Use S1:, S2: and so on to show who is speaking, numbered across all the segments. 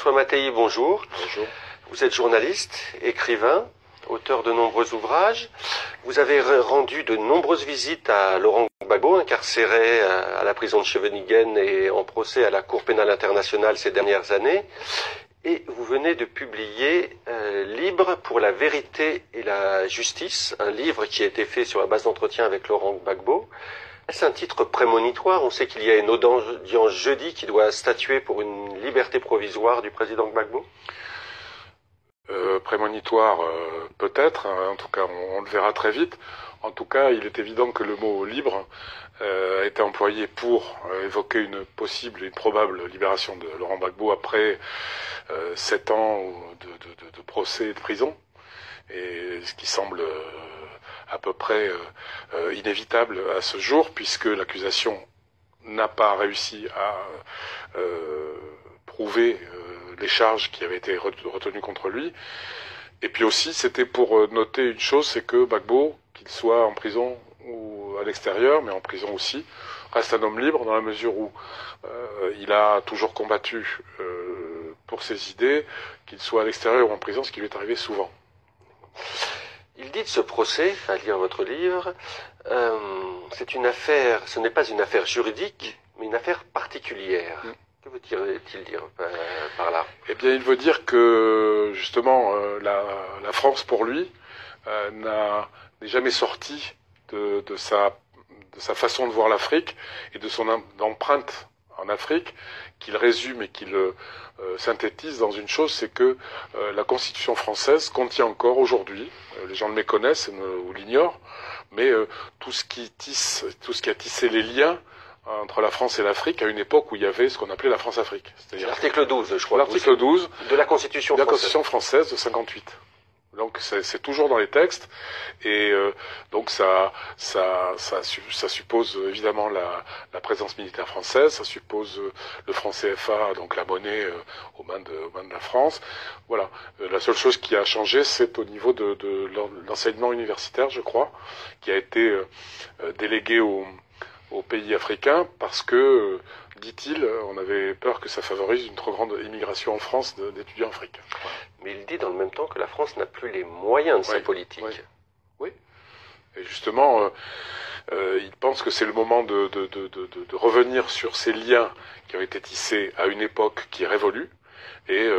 S1: François Mattei, bonjour.
S2: Bonjour.
S1: Vous êtes journaliste, écrivain, auteur de nombreux ouvrages. Vous avez rendu de nombreuses visites à Laurent Gbagbo, incarcéré à la prison de Scheveningen et en procès à la Cour pénale internationale ces dernières années. Et vous venez de publier Libre pour la vérité et la justice, un livre qui a été fait sur la base d'entretien avec Laurent Gbagbo. C'est un titre prémonitoire. On sait qu'il y a une audience jeudi qui doit statuer pour une liberté provisoire du président Gbagbo.
S2: Prémonitoire, peut-être. En tout cas, on le verra très vite. En tout cas, il est évident que le mot libre a été employé pour évoquer une possible et une probable libération de Laurent Gbagbo après 7 ans de procès et de prison. Et ce qui semble à peu près inévitable à ce jour, puisque l'accusation n'a pas réussi à prouver les charges qui avaient été retenues contre lui. Et puis aussi, c'était pour noter une chose, c'est que Gbagbo, qu'il soit en prison ou à l'extérieur, mais en prison aussi, reste un homme libre dans la mesure où il a toujours combattu pour ses idées, qu'il soit à l'extérieur ou en prison, ce qui lui est arrivé souvent.
S1: Il dit de ce procès, à lire votre livre, c'est une affaire, ce n'est pas une affaire juridique, mais une affaire particulière. Que veut-il dire par là?
S2: Eh bien, il veut dire que, justement, la France, pour lui, n'est jamais sortie de sa façon de voir l'Afrique et de son empreinte en Afrique, qu'il résume et qu'il synthétise dans une chose, c'est que la Constitution française contient encore aujourd'hui, les gens le méconnaissent ou l'ignorent, mais tout ce qui a tissé les liens entre la France et l'Afrique à une époque où il y avait ce qu'on appelait la France-Afrique.
S1: C'est l'article 12, je crois.
S2: L'article 12
S1: de la Constitution
S2: française de 58. Donc c'est toujours dans les textes et donc ça suppose évidemment la présence militaire française, ça suppose le franc CFA, donc la monnaie aux mains de la France. Voilà. La seule chose qui a changé, c'est au niveau de l'enseignement universitaire, je crois, qui a été délégué aux pays africains parce que, dit-il, on avait peur que ça favorise une trop grande immigration en France d'étudiants africains. Voilà.
S1: Mais il dit dans le même temps que la France n'a plus les moyens de sa politique.
S2: Oui. Et justement, il pense que c'est le moment de revenir sur ces liens qui ont été tissés à une époque qui est révolue et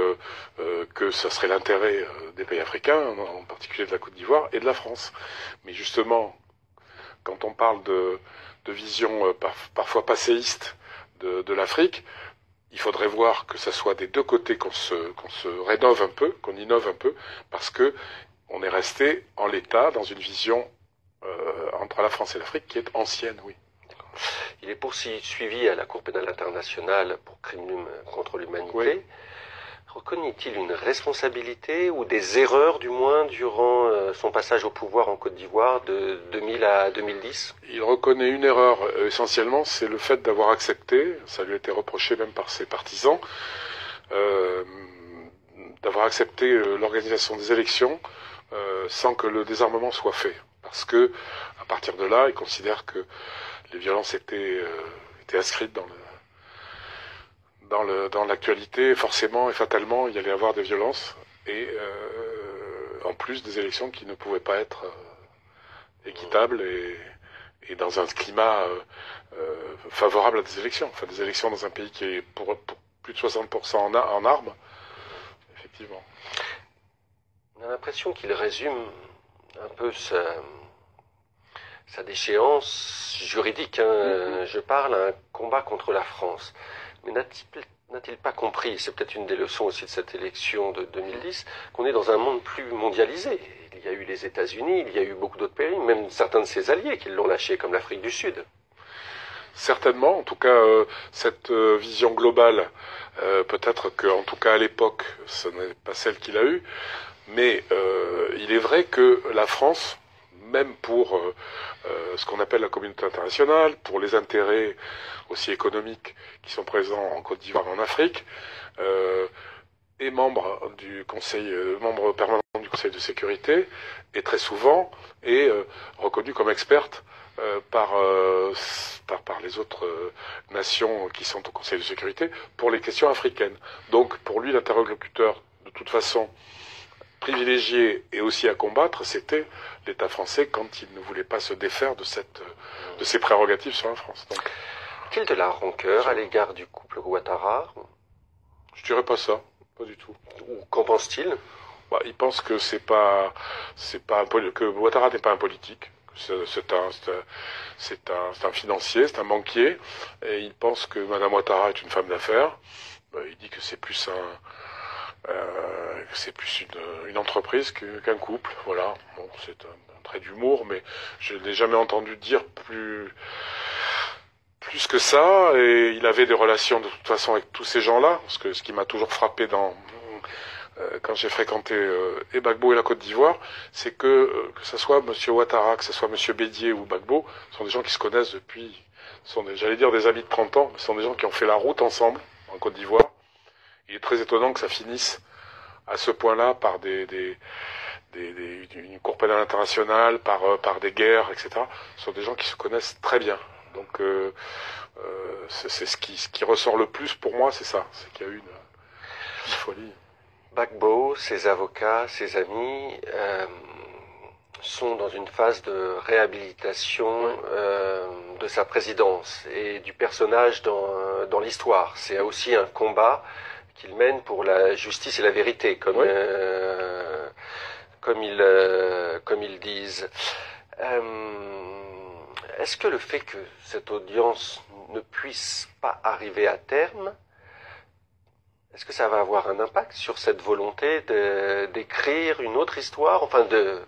S2: que ça serait l'intérêt des pays africains, en particulier de la Côte d'Ivoire et de la France. Mais justement, quand on parle de vision parfois passéiste de l'Afrique, il faudrait voir que ça soit des deux côtés qu'on se rénove un peu, qu'on innove un peu, parce que on est resté en l'état dans une vision entre la France et l'Afrique qui est ancienne, oui.
S1: Il est poursuivi à la Cour pénale internationale pour crimes contre l'humanité.
S2: Oui.
S1: Reconnaît-il une responsabilité ou des erreurs, du moins, durant son passage au pouvoir en Côte d'Ivoire de 2000 à 2010?
S2: Il reconnaît une erreur, essentiellement, c'est le fait d'avoir accepté, ça lui a été reproché même par ses partisans, d'avoir accepté l'organisation des élections sans que le désarmement soit fait. Parce que, à partir de là, il considère que les violences étaient inscrites dans l'actualité, forcément et fatalement, il y allait y avoir des violences, et en plus des élections qui ne pouvaient pas être équitables et dans un climat favorable à des élections. Enfin, des élections dans un pays qui est pour plus de 60% en armes, effectivement.
S1: On a l'impression qu'il résume un peu sa déchéance juridique. Je parle à un combat contre la France. Mais n'a-t-il pas compris, c'est peut-être une des leçons aussi de cette élection de 2010, qu'on est dans un monde plus mondialisé? Il y a eu les États-Unis, il y a eu beaucoup d'autres pays, même certains de ses alliés qui l'ont lâché, comme l'Afrique du Sud.
S2: Certainement, en tout cas, cette vision globale, peut-être qu'en tout cas à l'époque, ce n'est pas celle qu'il a eue, mais il est vrai que la France, même pour ce qu'on appelle la communauté internationale, pour les intérêts aussi économiques qui sont présents en Côte d'Ivoire et en Afrique, est membre permanent du Conseil de sécurité, et très souvent est reconnue comme experte par les autres nations qui sont au Conseil de sécurité pour les questions africaines. Donc pour lui, l'interlocuteur, de toute façon, privilégié et aussi à combattre, c'était l'État français quand il ne voulait pas se défaire de ses prérogatives sur la France. Donc,
S1: a-t-il de la rancœur à l'égard du couple Ouattara?
S2: Je dirais pas ça, pas du tout.
S1: Ou qu'en pense-t-il?
S2: Bah, il pense que que Ouattara n'est pas un politique. C'est un financier, c'est un banquier, et il pense que Madame Ouattara est une femme d'affaires. Il dit que c'est plus une entreprise qu'un couple. Voilà. Bon, c'est un trait d'humour, mais je n'ai jamais entendu dire plus que ça. Et il avait des relations de toute façon avec tous ces gens-là, parce que ce qui m'a toujours frappé quand j'ai fréquenté et Gbagbo et la Côte d'Ivoire, c'est que ce soit M. Ouattara, que ce soit M. Bédier ou Gbagbo, ce sont des gens qui se connaissent depuis, j'allais dire des amis de 30 ans, mais ce sont des gens qui ont fait la route ensemble en Côte d'Ivoire. Il est très étonnant que ça finisse à ce point-là par une cour pénale internationale, par des guerres, etc. Ce sont des gens qui se connaissent très bien. Donc c'est ce qui ressort le plus pour moi, c'est ça, c'est qu'il y a eu une folie.
S1: Gbagbo, ses avocats, ses amis sont dans une phase de réhabilitation de sa présidence et du personnage dans l'histoire. C'est aussi un combat qu'il mène pour la justice et la vérité, comme ils disent. Est-ce que le fait que cette audience ne puisse pas arriver à terme, est-ce que ça va avoir un impact sur cette volonté d'écrire une autre histoire, enfin de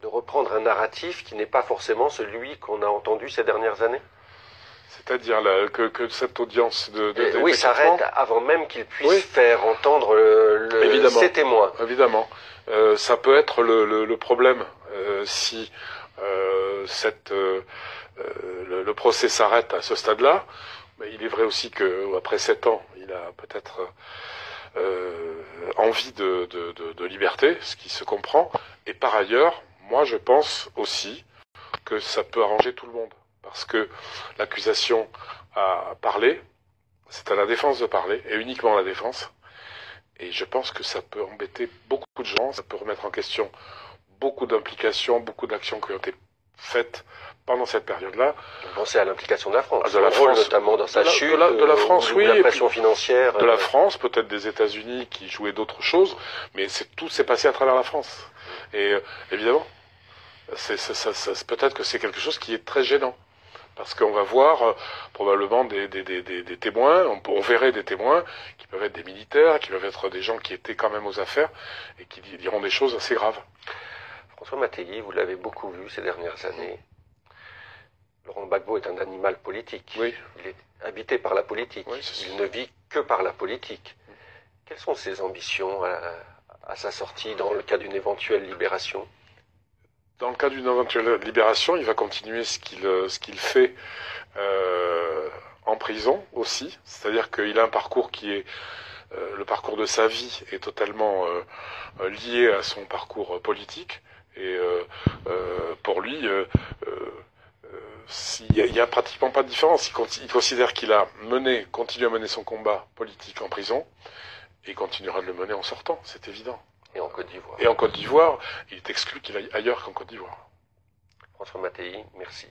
S1: reprendre un narratif qui n'est pas forcément celui qu'on a entendu ces dernières années?
S2: C'est-à-dire que cette audience
S1: oui, s'arrête avant même qu'il puisse faire entendre ses témoins.
S2: Évidemment. Ça peut être le problème si le procès s'arrête à ce stade-là. Mais il est vrai aussi qu'après 7 ans, il a peut-être envie de liberté, ce qui se comprend. Et par ailleurs, moi je pense aussi que ça peut arranger tout le monde. Parce que l'accusation a parlé, c'est à la défense de parler, et uniquement à la défense. Et je pense que ça peut embêter beaucoup de gens, ça peut remettre en question beaucoup d'implications, beaucoup d'actions qui ont été faites pendant cette période-là.
S1: Vous pensez à l'implication de la France,
S2: de la France,
S1: notamment dans sa chute,
S2: de la France, oui,
S1: la pression financière.
S2: De la France, peut-être des États-Unis qui jouaient d'autres choses, mais tout s'est passé à travers la France. Et évidemment, peut-être que c'est quelque chose qui est très gênant. Parce qu'on va voir probablement des témoins, on verrait des témoins qui peuvent être des militaires, qui peuvent être des gens qui étaient quand même aux affaires et qui diront des choses assez graves.
S1: François Mattei, vous l'avez beaucoup vu ces dernières années. Laurent Gbagbo est un animal politique.
S2: Oui.
S1: Il est habité par la politique.
S2: Oui,
S1: il ne vit que par la politique. Quelles sont ses ambitions à sa sortie dans le cas d'une éventuelle libération?
S2: Dans le cas d'une éventuelle libération, il va continuer ce qu'il fait en prison aussi. C'est-à-dire qu'il a un parcours qui est... le parcours de sa vie est totalement lié à son parcours politique. Et pour lui, il y a pratiquement pas de différence. Il considère qu'il a continue à mener son combat politique en prison et il continuera de le mener en sortant, c'est évident.
S1: Et en Côte d'Ivoire.
S2: Et en Côte d'Ivoire, il est exclu qu'il aille ailleurs qu'en Côte d'Ivoire.
S1: François Mattei, merci.